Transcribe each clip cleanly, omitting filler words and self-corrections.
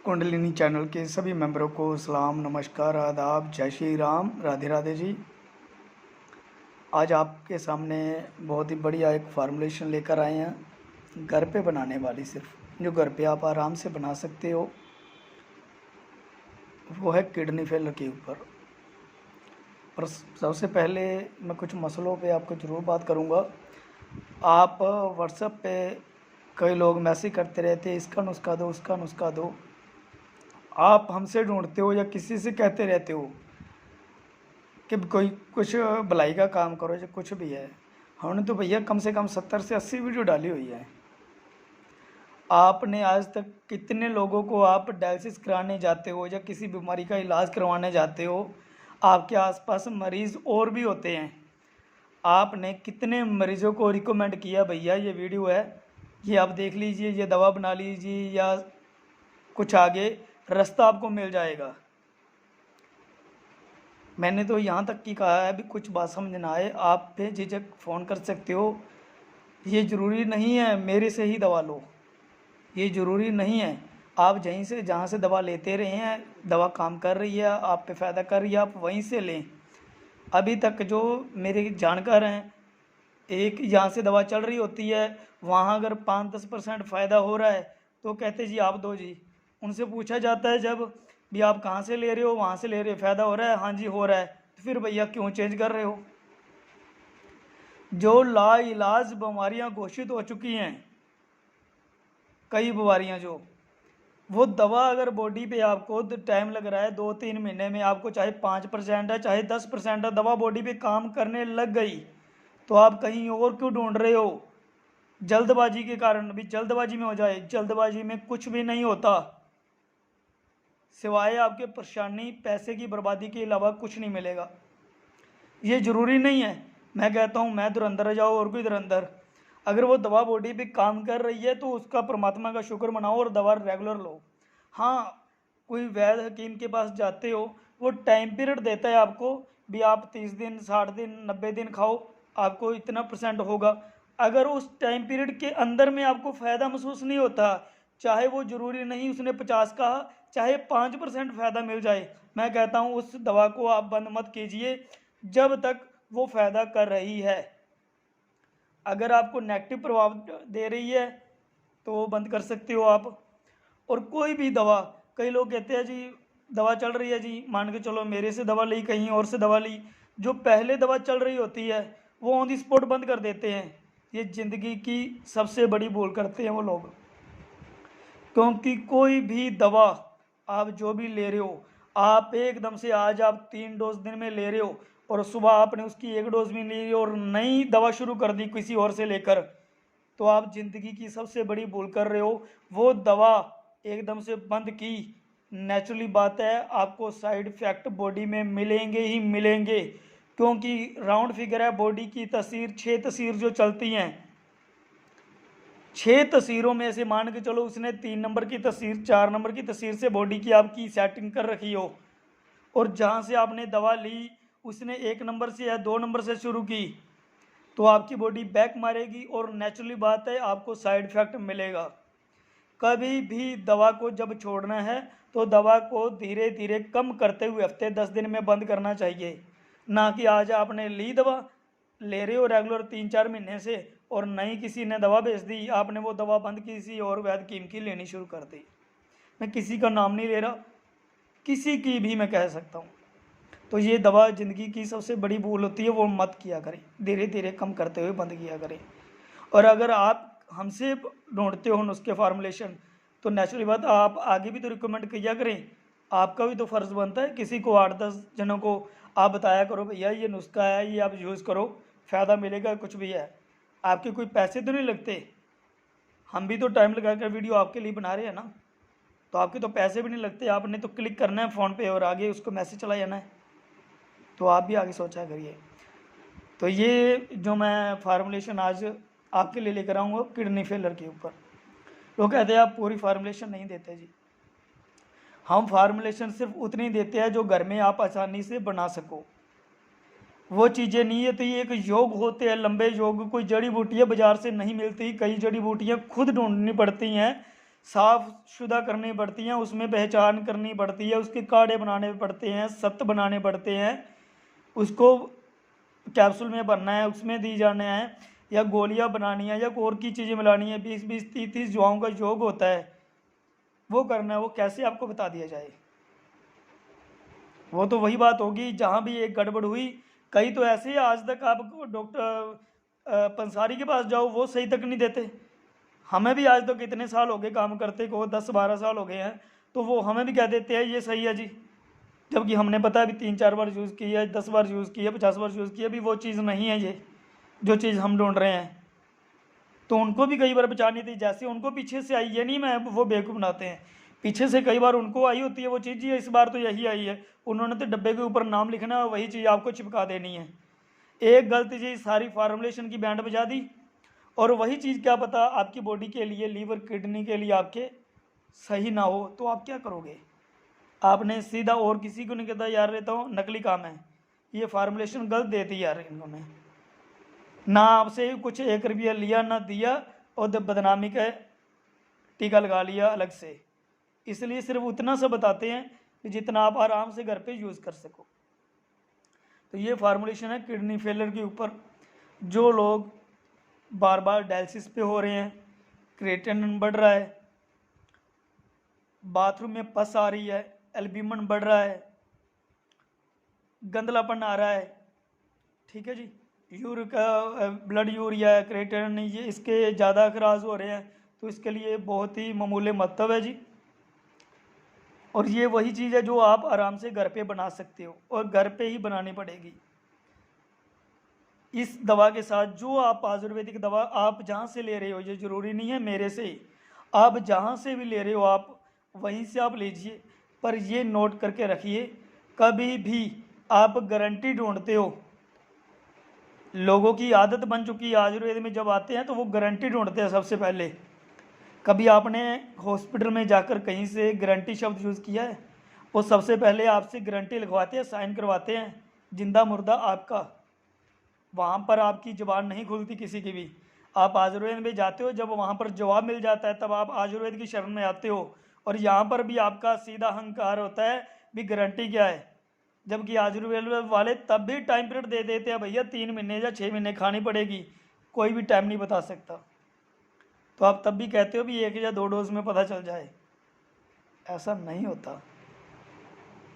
Kundalini channel के सभी मेंबरों को सलाम, नमस्कार, आदाब, जय श्री राम, राधे राधे जी। आज आपके सामने बहुत ही बढ़िया एक फार्मूलेशन लेकर आए हैं, घर पे बनाने वाली, सिर्फ जो घर पे आप आराम से बना सकते हो। वो है किडनी फेलर के ऊपर। पर सबसे पहले मैं कुछ मसलों पे आपको ज़रूर बात करूँगा। आप व्हाट्सएप पे कई लोग मैसेज करते रहते हैं, इसका नुस्खा दो, उसका नुस्खा दो। आप हमसे ढूंढते हो या किसी से कहते रहते हो कि कोई कुछ भलाई का काम करो या कुछ भी है। हमने तो भैया कम से कम 70 से 80 वीडियो डाली हुई है। आपने आज तक कितने लोगों को आप डायलिसिस कराने जाते हो या किसी बीमारी का इलाज करवाने जाते हो, आपके आसपास मरीज़ और भी होते हैं। आपने कितने मरीज़ों को रिकमेंड किया, भैया ये वीडियो है, ये आप देख लीजिए, ये दवा बना लीजिए, या कुछ आगे रास्ता आपको मिल जाएगा। मैंने तो यहाँ तक कि कहा है, अभी कुछ बात समझ ना आए आप बेझिझक फ़ोन कर सकते हो। ये ज़रूरी नहीं है मेरे से ही दवा लो, ये ज़रूरी नहीं है। आप जहाँ से दवा लेते रहे हैं, दवा काम कर रही है, आप पे फ़ायदा कर रही है, आप वहीं से लें। अभी तक जो मेरे जानकार हैं, एक यहाँ से दवा चल रही होती है, वहाँ अगर 5-10% फ़ायदा हो रहा है तो कहते जी आप दो जी। उनसे पूछा जाता है जब भी आप कहाँ से ले रहे हो, वहाँ से ले रहे हो, फ़ायदा हो रहा है, हाँ जी हो रहा है, तो फिर भैया क्यों चेंज कर रहे हो। जो लाइलाज बीमारियाँ घोषित हो चुकी हैं, कई बीमारियाँ, जो वो दवा अगर बॉडी पे आपको टाइम लग रहा है 2-3 महीने में, आपको चाहे 5% है चाहे 10% है, दवा बॉडी पे काम करने लग गई, तो आप कहीं और क्यों ढूंढ रहे हो। जल्दबाजी के कारण भी जल्दबाजी में हो जाए, जल्दबाजी में कुछ भी नहीं होता, सिवाय आपके परेशानी, पैसे की बर्बादी के अलावा कुछ नहीं मिलेगा। ये ज़रूरी नहीं है मैं कहता हूँ मैं धुरंधर जाओ और कोई धुरंधर। अगर वो दवा बॉडी पे काम कर रही है तो उसका परमात्मा का शुक्र मनाओ और दवा रेगुलर लो। हाँ, कोई वैद्य हकीम के पास जाते हो, वो टाइम पीरियड देता है आपको भी, आप 30 दिन, 60 दिन, 90 दिन खाओ, आपको इतना % होगा। अगर उस टाइम पीरियड के अंदर में आपको फ़ायदा महसूस नहीं होता, चाहे वो ज़रूरी नहीं उसने 50 कहा, चाहे 5% फ़ायदा मिल जाए, मैं कहता हूँ उस दवा को आप बंद मत कीजिए जब तक वो फ़ायदा कर रही है। अगर आपको नेगेटिव प्रभाव दे रही है तो वो बंद कर सकते हो आप। और कोई भी दवा, कई लोग कहते हैं जी दवा चल रही है जी, मान के चलो मेरे से दवा ली, कहीं और से दवा ली, जो पहले दवा चल रही होती है वो ऑन दी स्पॉट बंद कर देते हैं। ये ज़िंदगी की सबसे बड़ी भूल करते हैं वो लोग, क्योंकि कोई भी दवा आप जो भी ले रहे हो, आप एकदम से आज आप 3 डोज दिन में ले रहे हो और सुबह आपने उसकी 1 डोज भी ली और नई दवा शुरू कर दी किसी और से लेकर, तो आप ज़िंदगी की सबसे बड़ी भूल कर रहे हो। वो दवा एकदम से बंद की, नेचुरली बात है आपको साइड इफ़ेक्ट बॉडी में मिलेंगे ही मिलेंगे, क्योंकि राउंड फिगर है बॉडी की तस्वीर, 6 तस्वीर जो चलती हैं, 6 तस्वीरों में से मान के चलो उसने 3 नंबर की तस्वीर, 4 नंबर की तस्वीर से बॉडी की आपकी सेटिंग कर रखी हो, और जहाँ से आपने दवा ली उसने 1 नंबर से या 2 नंबर से शुरू की, तो आपकी बॉडी बैक मारेगी और नेचुरली बात है आपको साइड इफ़ेक्ट मिलेगा। कभी भी दवा को जब छोड़ना है तो दवा को धीरे धीरे कम करते हुए हफ्ते 10 दिन में बंद करना चाहिए, ना कि आज आपने ली दवा, ले रहे हो रेगुलर 3-4 महीने से, और नई किसी ने दवा भेज दी, आपने वो दवा बंद किसी और वैद्य कीम की लेनी शुरू कर दी। मैं किसी का नाम नहीं ले रहा, किसी की भी मैं कह सकता हूँ। तो ये दवा ज़िंदगी की सबसे बड़ी भूल होती है, वो मत किया करें, धीरे धीरे कम करते हुए बंद किया करें। और अगर आप हमसे ढूंढते हो नुस्खे फार्मूलेशन, तो नेचुरली बात आप आगे भी तो रिकमेंड किया करें, आपका भी तो फ़र्ज़ बनता है, किसी को 8-10 जनों को आप बताया करो भैया ये नुस्खा है, ये आप यूज़ करो, फ़ायदा मिलेगा, कुछ भी है। आपके कोई पैसे तो नहीं लगते, हम भी तो टाइम लगा कर वीडियो आपके लिए बना रहे हैं ना, तो आपके तो पैसे भी नहीं लगते, आपने तो क्लिक करना है फ़ोन पे और आगे उसको मैसेज चला जाना है, तो आप भी आगे सोचा करिए। तो ये जो मैं फार्मूलेशन आज आपके लिए लेकर आऊँगा किडनी फेलर के ऊपर, लोग कहते हैं आप पूरी फार्मूलेशन नहीं देते जी। हम फार्मूलेशन सिर्फ उतनी देते हैं जो घर में आप आसानी से बना सको, वो चीज़ें नहीं है। तो ये एक योग होते हैं, लंबे योग, कोई जड़ी बूटियाँ बाज़ार से नहीं मिलती, कई जड़ी बूटियाँ खुद ढूंढनी पड़ती हैं, साफ शुदा करनी पड़ती हैं, उसमें पहचान करनी पड़ती है, उसके काढ़े बनाने पड़ते हैं, सत्त बनाने पड़ते हैं, उसको कैप्सूल में भरना है, उसमें दी जाने हैं, या गोलियां बनानी है, या और की चीज़ें मिलानी है, 20-20 30-30 दवाओं का योग होता है, वो करना है। वो कैसे आपको बता दिया जाए? वो तो वही बात होगी जहाँ भी एक गड़बड़ हुई। कई तो ऐसे ही आज तक आप डॉक्टर पंसारी के पास जाओ, वो सही तक नहीं देते। हमें भी आज तो कितने साल हो गए काम करते को, 10-12 साल हो गए हैं, तो वो हमें भी कह देते हैं ये सही है जी, जबकि हमने पता है अभी 3-4 बार यूज़ किया है, 10 बार यूज़ किया, 50 बार यूज़ किया, अभी वो चीज़ नहीं है ये जो चीज़ हम ढूंढ रहे हैं। तो उनको भी कई बार बचानी थी, जैसे उनको पीछे से आई, ये नहीं मैं वो बेवकूफ़ बनाते हैं, पीछे से कई बार उनको आई होती है वो चीज़, इस बार तो यही आई है, उन्होंने तो डब्बे के ऊपर नाम लिखना है, वही चीज़ आपको चिपका देनी है। एक गलती चीज़ सारी फार्मूलेशन की बैंड बजा दी, और वही चीज़ क्या पता आपकी बॉडी के लिए, लीवर किडनी के लिए आपके सही ना हो, तो आप क्या करोगे? आपने सीधा और किसी को नहीं कहता यार रहता हूँ नकली काम है, ये फार्मूलेशन गलत देती यार इन्होंने, ना आपसे कुछ 1 रुपया लिया ना दिया, और बदनामी का टीका लगा लिया अलग से। इसलिए सिर्फ उतना सा बताते हैं कि जितना आप आराम से घर पे यूज़ कर सको। तो ये फार्मूलेशन है किडनी फेलियर के ऊपर। जो लोग बार बार डायलिसिस पे हो रहे हैं, क्रिएटिनिन बढ़ रहा है, बाथरूम में पस आ रही है, एल्ब्यूमिन बढ़ रहा है, गंदलापन आ रहा है, ठीक है जी, यूरिक ब्लड यूरिया क्रिएटिनिन ये इसके ज़्यादा अखराज हो रहे हैं, तो इसके लिए बहुत ही मामूली महत्व है जी। और ये वही चीज़ है जो आप आराम से घर पे बना सकते हो, और घर पे ही बनानी पड़ेगी। इस दवा के साथ जो आप आयुर्वेदिक दवा आप जहाँ से ले रहे हो, ये ज़रूरी नहीं है मेरे से, आप जहाँ से भी ले रहे हो आप वहीं से आप लीजिए, पर ये नोट करके रखिए, कभी भी आप गारंटी ढूंढते हो, लोगों की आदत बन चुकी है आयुर्वेद में जब आते हैं तो वो गारंटी ढूंढते हैं सबसे पहले। कभी आपने हॉस्पिटल में जाकर कहीं से गारंटी शब्द यूज़ किया है? वो सबसे पहले आपसे गारंटी लिखवाते हैं, साइन करवाते हैं, जिंदा मुर्दा आपका, वहाँ पर आपकी ज़ुबान नहीं खुलती किसी की भी। आप आयुर्वेद में जाते हो, जब वहाँ पर जवाब मिल जाता है तब आप आयुर्वेद की शरण में आते हो, और यहाँ पर भी आपका सीधा अहंकार होता है भी गारंटी क्या है, जबकि आयुर्वेद वाले तब भी टाइम पीरियड दे देते हैं, भैया 3 महीने या 6 महीने खानी पड़ेगी, कोई भी टाइम नहीं बता सकता। तो आप तब भी कहते हो भी 1 या 2 डोज में पता चल जाए, ऐसा नहीं होता।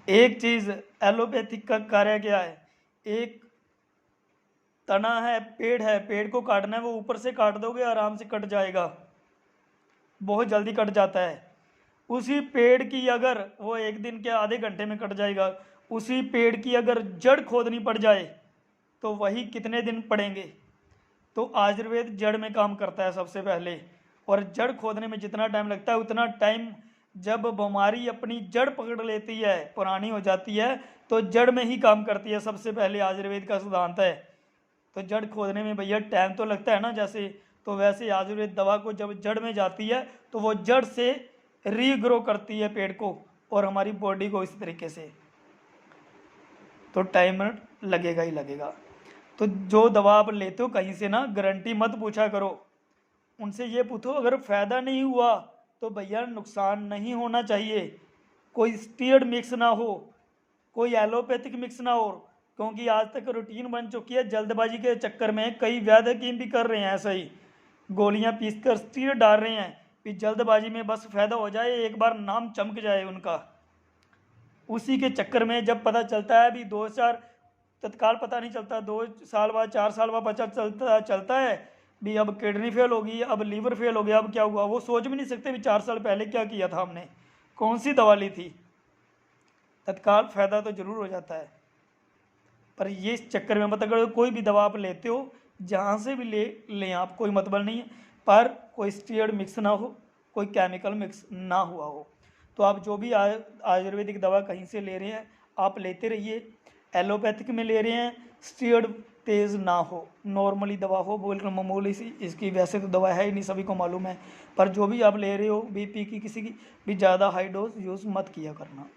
एक चीज़ एलोपैथिक का कार्य क्या है, एक तना है, पेड़ को काटना है, वो ऊपर से काट दोगे आराम से कट जाएगा, बहुत जल्दी कट जाता है। उसी पेड़ की अगर वो 1 दिन के आधे घंटे में कट जाएगा, उसी पेड़ की अगर जड़ खोदनी पड़ जाए तो वही कितने दिन पड़ेंगे। तो आयुर्वेद जड़ में काम करता है सबसे पहले, और जड़ खोदने में जितना टाइम लगता है उतना टाइम जब बीमारी अपनी जड़ पकड़ लेती है, पुरानी हो जाती है, तो जड़ में ही काम करती है सबसे पहले, आयुर्वेद का सिद्धांत है। तो जड़ खोदने में भैया टाइम तो लगता है ना जैसे, तो वैसे आयुर्वेद दवा को जब जड़ में जाती है तो वो जड़ से रीग्रो करती है पेड़ को और हमारी बॉडी को इस तरीके से, तो टाइम लगेगा ही लगेगा। तो जो दवा आप लेते हो कहीं से ना, गारंटी मत पूछा करो, उनसे ये पूछो अगर फ़ायदा नहीं हुआ तो भैया नुकसान नहीं होना चाहिए, कोई स्टीयर्ड मिक्स ना हो, कोई एलोपैथिक मिक्स ना हो, क्योंकि आज तक रूटीन बन चुकी है, जल्दबाजी के चक्कर में कई वैद्य हकीम भी कर रहे हैं ऐसा ही, गोलियां पीसकर स्टीयर्ड डाल रहे हैं कि जल्दबाजी में बस फ़ायदा हो जाए, एक बार नाम चमक जाए उनका। उसी के चक्कर में जब पता चलता है भी 2-4 तत्काल पता नहीं चलता, 2 साल बाद 4 साल बाद पता चलता है भी अब किडनी फेल होगी, अब लीवर फेल हो गया, अब क्या हुआ, वो सोच भी नहीं सकते भी 4 साल पहले क्या किया था हमने, कौन सी दवा ली थी। तत्काल फ़ायदा तो ज़रूर हो जाता है, पर ये इस चक्कर में मत अगर कोई भी दवा आप लेते हो जहाँ से भी लें आप, कोई मतलब नहीं है, पर कोई स्टीयर्ड मिक्स ना हो, कोई केमिकल मिक्स ना हुआ हो। तो आप जो भी आयुर्वेदिक दवा कहीं से ले रहे हैं आप लेते रहिए, एलोपैथिक में ले रहे हैं स्टीयर्ड तेज़ ना हो, नॉर्मली दवा हो, बिल्कुल मामूली सी, इसकी वैसे तो दवा है ही नहीं सभी को मालूम है, पर जो भी आप ले रहे हो बीपी की किसी की भी ज़्यादा हाई डोज यूज़ मत किया करना।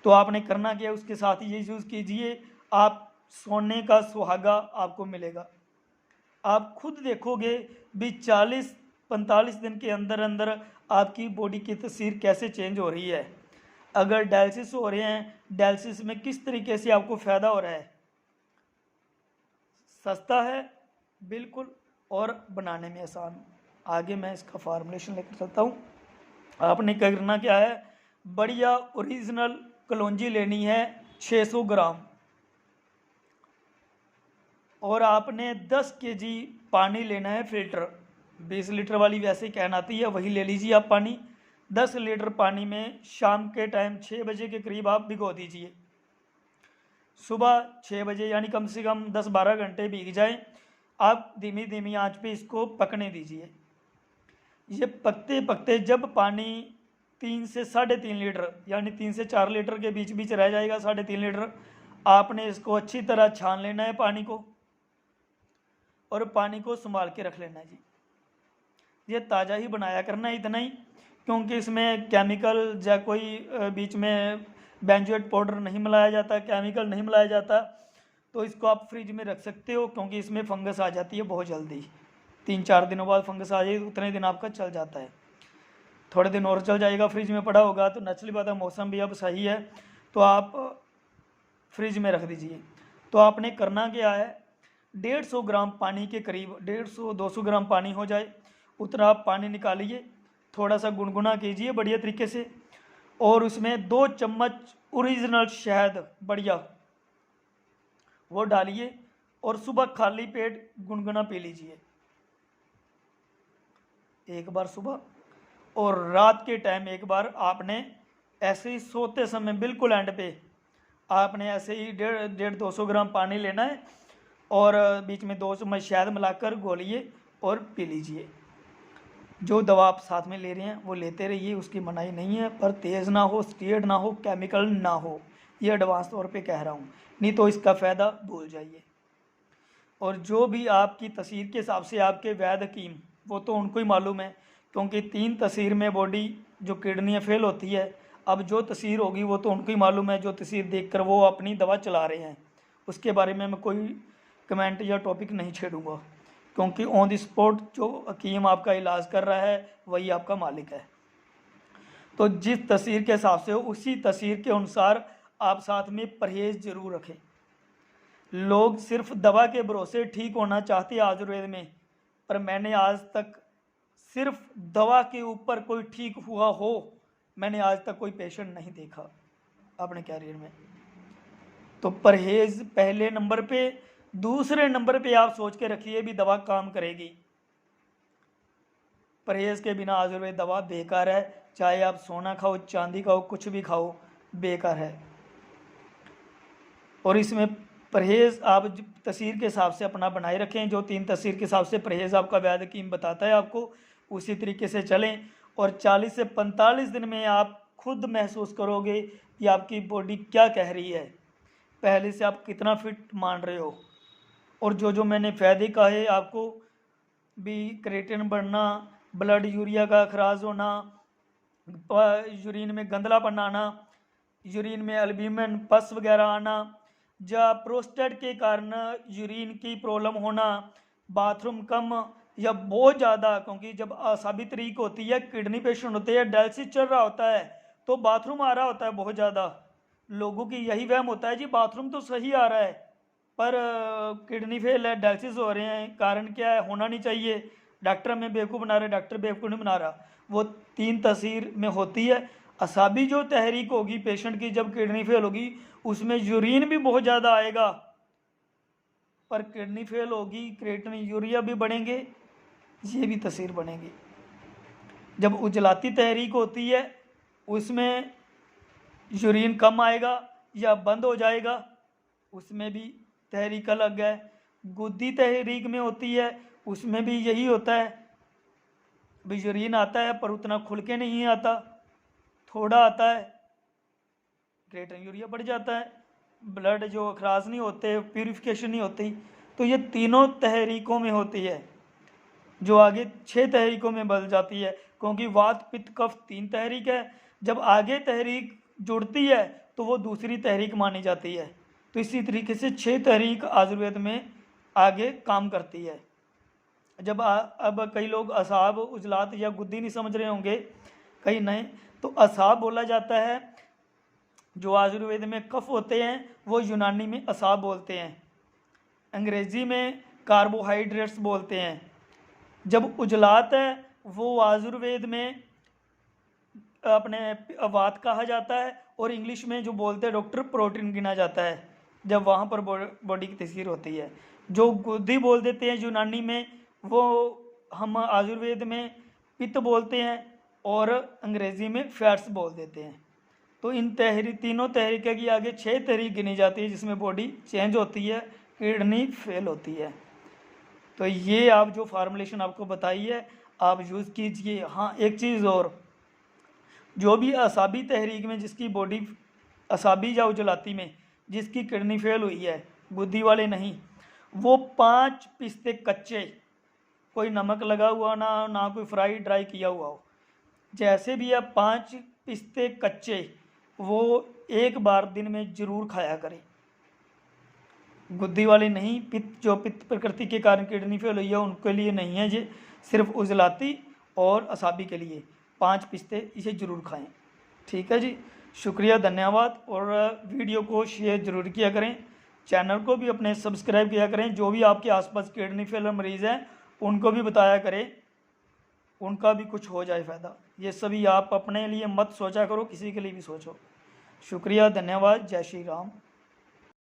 तो आपने करना क्या, उसके साथ ही ये यूज़ कीजिए, आप सोने का सुहागा आपको मिलेगा। आप खुद देखोगे भी 40 45 दिन के अंदर अंदर आपकी बॉडी की तस्वीर कैसे चेंज हो रही है। अगर डायलिसिस हो रहे हैं, डायलिसिस में किस तरीके से आपको फ़ायदा हो रहा है। सस्ता है बिल्कुल और बनाने में आसान। आगे मैं इसका फार्मूलेशन लेकर चलता हूँ। आपने करना क्या है, बढ़िया ओरिजिनल कलौंजी लेनी है 600 ग्राम, और आपने 10 केजी पानी लेना है फिल्टर। 20 लीटर वाली वैसे कैन आती है, वही ले लीजिए आप पानी। 10 लीटर पानी में शाम के टाइम 6 बजे के करीब आप भिगो दीजिए। सुबह 6 बजे यानी कम से कम 10-12 घंटे भीग जाए। आप धीमी धीमी आंच पे इसको पकने दीजिए। ये पकते पकते जब पानी 3 से 3.5 लीटर यानी 3 से 4 लीटर के बीच बीच रह जाएगा, 3.5 लीटर, आपने इसको अच्छी तरह छान लेना है पानी को, और पानी को संभाल के रख लेना है जी। ये ताज़ा ही बनाया करना है, इतना ही, क्योंकि इसमें केमिकल या कोई बीच में बेंजोएट पाउडर नहीं मिलाया जाता, केमिकल नहीं मिलाया जाता। तो इसको आप फ्रिज में रख सकते हो, क्योंकि इसमें फंगस आ जाती है बहुत जल्दी। 3-4 दिनों बाद फंगस आ जाए, उतने दिन आपका चल जाता है। थोड़े दिन और चल जाएगा, फ्रिज में पड़ा होगा तो नेचुरली बात है, मौसम भी अब सही है तो आप फ्रिज में रख दीजिए। तो आपने करना क्या है, 150 ग्राम पानी के करीब, 150-200 ग्राम पानी हो जाए उतना आप पानी निकालिए, थोड़ा सा गुनगुना कीजिए बढ़िया तरीके से, और उसमें 2 चम्मच ओरिजिनल शहद बढ़िया वो डालिए, और सुबह खाली पेट गुनगुना पी लीजिए एक बार सुबह, और रात के टाइम एक बार। आपने ऐसे ही सोते समय बिल्कुल एंड पे आपने ऐसे ही 150-200 ग्राम पानी लेना है, और बीच में 2 चम्मच शहद मिलाकर घोलिए और पी लीजिए। जो दवा आप साथ में ले रहे हैं वो लेते रहिए, उसकी मनाही नहीं है, पर तेज़ ना हो, स्टीयर्ड ना हो, केमिकल ना हो, ये एडवांस तौर पे कह रहा हूँ, नहीं तो इसका फ़ायदा भूल जाइए। और जो भी आपकी तस्वीर के हिसाब से आपके वैद हकीम, वो तो उनको ही मालूम है, क्योंकि 3 तस्वीर में बॉडी जो किडनियाँ फेल होती है। अब जो तस्वीर होगी वो तो उनको ही मालूम है, जो तस्वीर देखकर वो अपनी दवा चला रहे हैं, उसके बारे में मैं कोई कमेंट या टॉपिक नहीं छेड़ूंगा, क्योंकि ऑन द स्पॉट जो हकीम आपका इलाज कर रहा है वही आपका मालिक है। तो जिस तस्वीर के हिसाब से हो उसी तस्वीर के अनुसार आप साथ में परहेज़ जरूर रखें। लोग सिर्फ दवा के भरोसे ठीक होना चाहते हैं आयुर्वेद में, पर मैंने आज तक सिर्फ दवा के ऊपर कोई ठीक हुआ हो, मैंने आज तक कोई पेशेंट नहीं देखा अपने कैरियर में। तो परहेज़ पहले नंबर पे, दूसरे नंबर पे आप सोच के रखिए भी दवा काम करेगी। परहेज़ के बिना आयुर्वेद दवा बेकार है, चाहे आप सोना खाओ, चांदी खाओ, कुछ भी खाओ, बेकार है। और इसमें परहेज़ आप तस्वीर के हिसाब से अपना बनाए रखें, जो 3 तस्वीर के हिसाब से परहेज़ आपका वैद हकीम बताता है आपको, उसी तरीके से चलें, और 40 से 45 दिन में आप खुद महसूस करोगे कि आपकी बॉडी क्या कह रही है, पहले से आप कितना फिट मान रहे हो। और जो जो मैंने फ़ायदे कहे आपको भी, क्रिएटिन बढ़ना, ब्लड यूरिया का खराज होना, यूरिन में गंदलापन आना, यूरिन में एल्ब्यूमिन पस वगैरह आना, या प्रोस्टेट के कारण यूरिन की प्रॉब्लम होना, बाथरूम कम या बहुत ज़्यादा, क्योंकि जब असाबी तरीक होती है, किडनी पेशेंट होते हैं, डायलिसिस चल रहा होता है तो बाथरूम आ रहा होता है बहुत ज़्यादा। लोगों की यही वहम होता है जी बाथरूम तो सही आ रहा है, पर किडनी फेल है, डायलिसिस हो रहे हैं, कारण क्या है, होना नहीं चाहिए, डॉक्टर हमें बेवकूफ़ बना रहे, डॉक्टर बेवकूफ़ नहीं बना रहा। वो 3 तस्वीर में होती है। असाबी जो तहरीक होगी पेशेंट की जब किडनी फेल होगी, उसमें यूरिन भी बहुत ज़्यादा आएगा, पर किडनी फेल होगी, क्रिएटिन यूरिया भी बढ़ेंगे, ये भी तस्वीर बनेगी। जब उजलाती तहरीक होती है उसमें यूरिन कम आएगा या बंद हो जाएगा, उसमें भी तहरीक अलग है। गुद्दी तहरीक में होती है, उसमें भी यही होता है, भी यूरिन आता है पर उतना खुल के नहीं आता, थोड़ा आता है, क्रिएटिन यूरिया बढ़ जाता है, ब्लड जो अखराज नहीं होते, प्यूरिफिकेशन नहीं होती। तो ये तीनों तहरीकों में होती है, जो आगे 6 तहरीकों में बदल जाती है, क्योंकि वात पित्त कफ 3 तहरीक है। जब आगे तहरीक जुड़ती है तो वो दूसरी तहरीक मानी जाती है। तो इसी तरीके से 6 तहरीक आयुर्वेद में आगे काम करती है। जब अब कई लोग असाब, उजलात या गुद्दी नहीं समझ रहे होंगे कई नए, तो असाब बोला जाता है। जो आयुर्वेद में कफ होते हैं वो यूनानी में असाब बोलते हैं, अंग्रेज़ी में कार्बोहाइड्रेट्स बोलते हैं। जब उजलात है वो आयुर्वेद में अपने वात कहा जाता है, और इंग्लिश में जो बोलते हैं डॉक्टर प्रोटीन गिना जाता है, जब वहाँ पर बॉडी की तस्वीर होती है। जो गुद्दी बोल देते हैं यूनानी में, वो हम आयुर्वेद में पित्त बोलते हैं और अंग्रेज़ी में फैट्स बोल देते हैं। तो इन तीनों तहरीके की आगे 6 तहरीक गिनी जाती है जिसमें बॉडी चेंज होती है, किडनी फेल होती है। तो ये आप जो फार्मूलेशन आपको बताई है आप यूज़ कीजिए। हाँ, एक चीज़ और, जो भी असाबी तहरीक में जिसकी बॉडी असाबी या उजलाती में जिसकी किडनी फेल हुई है, गुद्दी वाले नहीं, वो 5 पिस्ते कच्चे, कोई नमक लगा हुआ ना कोई फ्राई ड्राई किया हुआ हो, जैसे भी आप 5 पिस्ते कच्चे वो एक बार दिन में ज़रूर खाया करें। गुद्दी वाले नहीं, जो पित्त प्रकृति के कारण किडनी फेल हुई है उनके लिए नहीं है ये, सिर्फ उजलाती और असाबी के लिए 5 पिस्ते इसे ज़रूर खाएं। ठीक है जी, शुक्रिया, धन्यवाद। और वीडियो को शेयर ज़रूर किया करें, चैनल को भी अपने सब्सक्राइब किया करें। जो भी आपके आसपास किडनी फेल मरीज़ हैं उनको भी बताया करें, उनका भी कुछ हो जाए फ़ायदा। ये सभी आप अपने लिए मत सोचा करो, किसी के लिए भी सोचो। शुक्रिया, धन्यवाद, जय श्री राम।